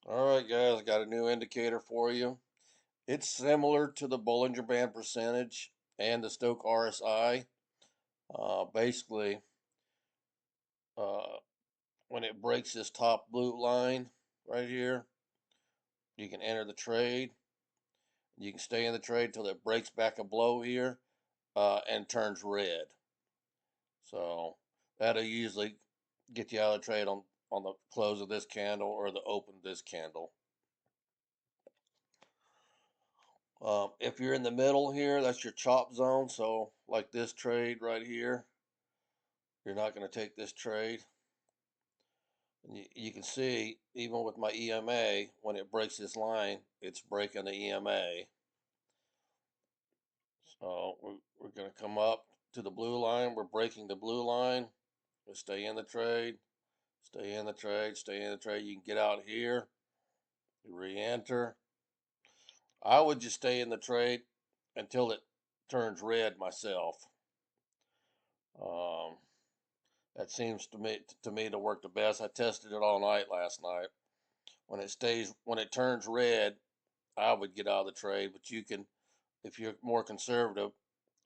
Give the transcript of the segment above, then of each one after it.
All right, guys, I got a new indicator for you. It's similar to the Bollinger Band percentage and the Stoke RSI. Basically, uh, when it breaks this top blue line right here, you can enter the trade. You can stay in the trade till it breaks back a blow here and turns red. So that'll usually get you out of the trade on the close of this candle or the open of this candle. If you're in the middle here, that's your chop zone. So like this trade right here, you're not going to take this trade. And you can see, even with my EMA, when it breaks this line, it's breaking the EMA. So we're going to come up to the blue line. We're breaking the blue line. We stay in the trade, stay in the trade, stay in the trade. You can get out here, re-enter. I would just stay in the trade until it turns red myself. Um, that seems to me to work the best. I tested it all night last night. When it turns red, I would get out of the trade. But you can, if you're more conservative,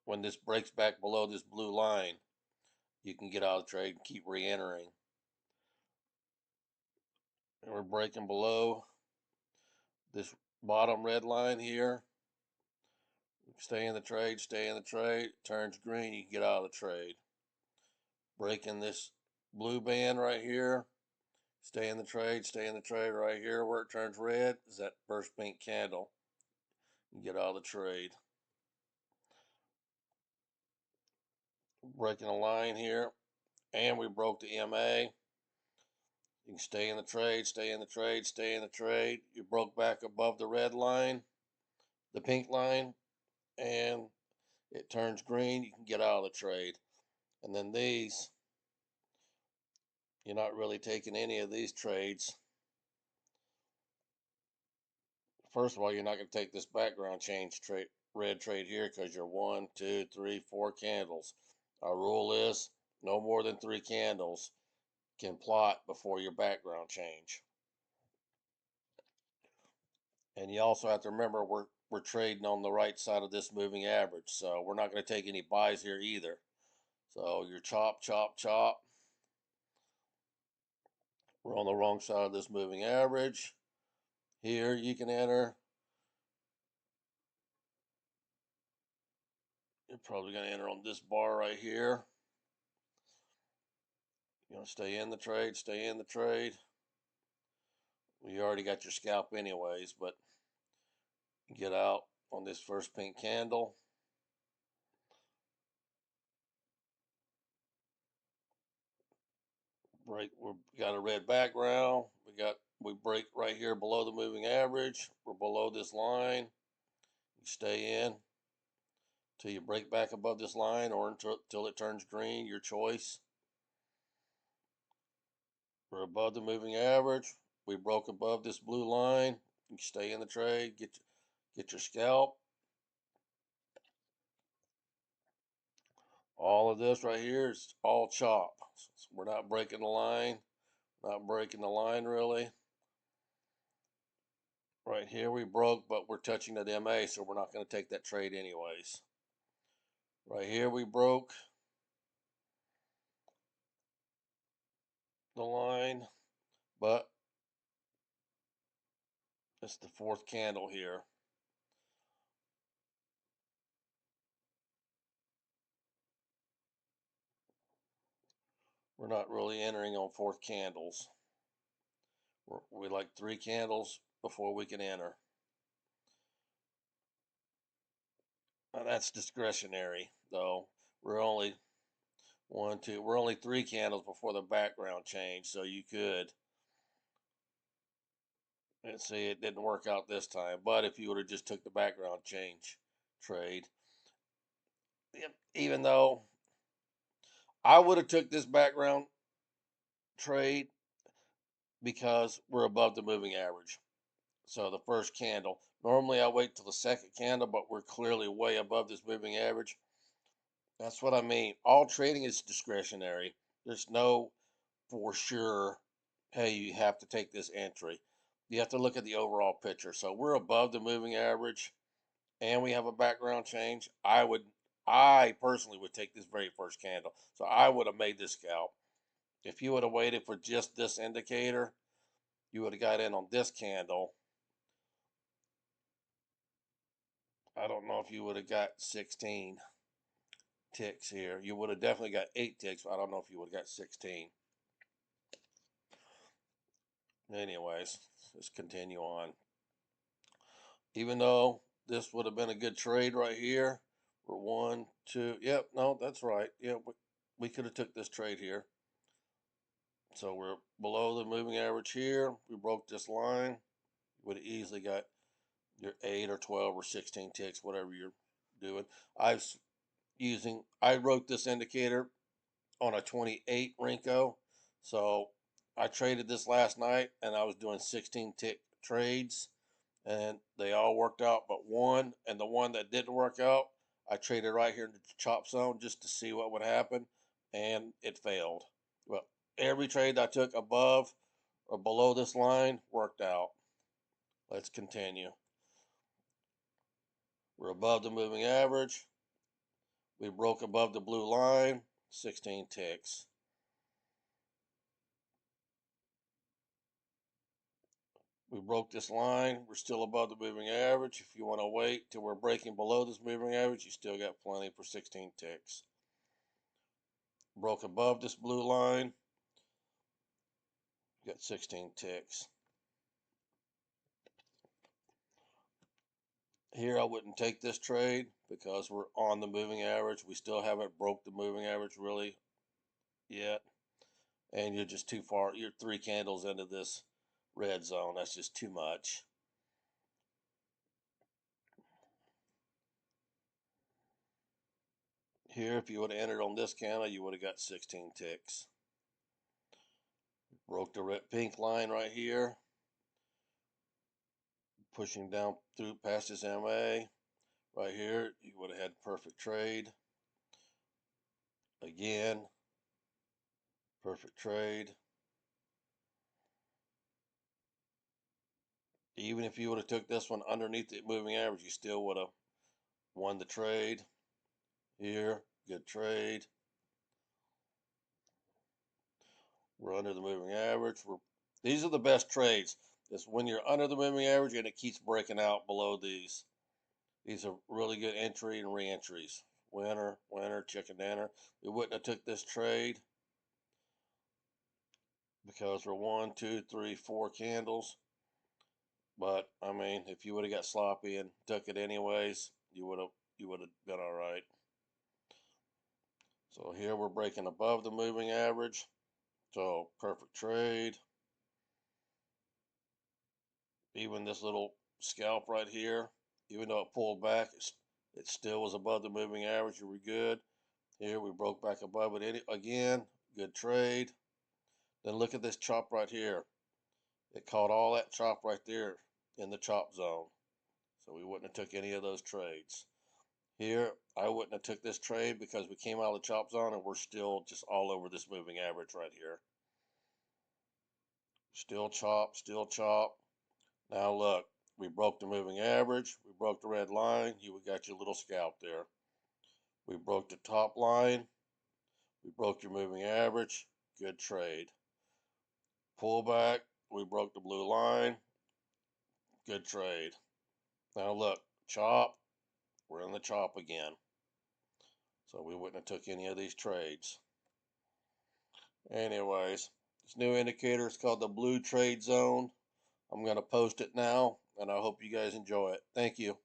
when this breaks back below this blue line, you can get out of the trade and keep re-entering. And we're breaking below this bottom red line here. Stay in the trade, stay in the trade. Turns green, you can get out of the trade. Breaking this blue band right here. Stay in the trade right here where it turns red is that first pink candle. You get out of the trade. Breaking a line here, and we broke the EMA. You can stay in the trade, stay in the trade, stay in the trade. You broke back above the red line, the pink line, and it turns green. You can get out of the trade. And then these, you're not really taking any of these trades. First of all, you're not going to take this background change trade, red trade here, because you're 1, 2, 3, 4 candles. Our rule is no more than 3 candles can plot before your background change. And you also have to remember we're trading on the right side of this moving average, so we're not going to take any buys here either. So you're chop, chop, chop. We're on the wrong side of this moving average. Here you can enter. You're probably going to enter on this bar right here. You're going to stay in the trade, stay in the trade. Well, you already got your scalp anyways, but get out on this first pink candle. We got a red background. We break right here below the moving average. We're below this line. You stay in till you break back above this line or until it turns green, your choice. We're above the moving average. We broke above this blue line. You stay in the trade, get your scalp. All of this right here is all chop. So we're not breaking the line, not breaking the line really. Right here we broke, but we're touching that MA, so we're not going to take that trade anyways. Right here we broke the line, but it's the 4th candle here. We're not really entering on 4th candles. We like 3 candles before we can enter. Now that's discretionary, though. We're only 1, 2. We're only 3 candles before the background change, so you could. And see, it didn't work out this time. But if you would have just took the background change trade, even though I would have took this background trade because we're above the moving average. So the first candle. Normally I wait till the second candle, but we're clearly way above this moving average. That's what I mean. All trading is discretionary. There's no for sure, hey, you have to take this entry. You have to look at the overall picture. So we're above the moving average and we have a background change. I personally would take this very first candle. So I would have made this scalp. If you would have waited for just this indicator, you would have got in on this candle. I don't know if you would have got 16 ticks here. You would have definitely got 8 ticks, but I don't know if you would have got 16. Anyways, let's continue on. Even though this would have been a good trade right here, we're 1, 2. Yep, no, that's right. Yeah, we could have took this trade here. So we're below the moving average here. We broke this line. You would have easily got your 8 or 12 or 16 ticks, whatever you're doing. I wrote this indicator on a 28 Renko. So I traded this last night and I was doing 16 tick trades and they all worked out but one. And the one that didn't work out, I traded right here in the chop zone just to see what would happen, and it failed. Well, every trade I took above or below this line worked out. Let's continue. We're above the moving average. We broke above the blue line, 16 ticks. We broke this line. We're still above the moving average. If you want to wait till we're breaking below this moving average, you still got plenty for 16 ticks. Broke above this blue line. Got 16 ticks. Here I wouldn't take this trade because we're on the moving average. We still haven't broke the moving average really yet. And you're just too far. You're 3 candles into this red zone. That's just too much. Here, if you would have entered on this candle, you would have got 16 ticks. Broke the red pink line right here. Pushing down through past this MA. Right here, you would have had perfect trade. Again, perfect trade. Even if you would have took this one underneath the moving average, you still would have won the trade. Here, good trade. We're under the moving average. These are the best trades. It's when you're under the moving average and it keeps breaking out below these. These are really good entry and re-entries. Winner, winner, chicken dinner. We wouldn't have took this trade because we're 1, 2, 3, 4 candles. But I mean, if you would have got sloppy and took it anyways, you would have been all right. So here we're breaking above the moving average. So perfect trade. Even this little scalp right here, even though it pulled back, it still was above the moving average. You were good. Here we broke back above it again. Good trade. Then look at this chop right here. It caught all that chop right there in the chop zone. So we wouldn't have took any of those trades. Here, I wouldn't have took this trade because we came out of the chop zone and we're still just all over this moving average right here. Still chop, still chop. Now look, we broke the moving average. We broke the red line. You got your little scalp there. We broke the top line. We broke your moving average. Good trade. Pull back. We broke the blue line. Good trade. Now look, chop. We're in the chop again. So we wouldn't have took any of these trades. Anyways, this new indicator is called the Blue Trade Zone. I'm going to post it now, and I hope you guys enjoy it. Thank you.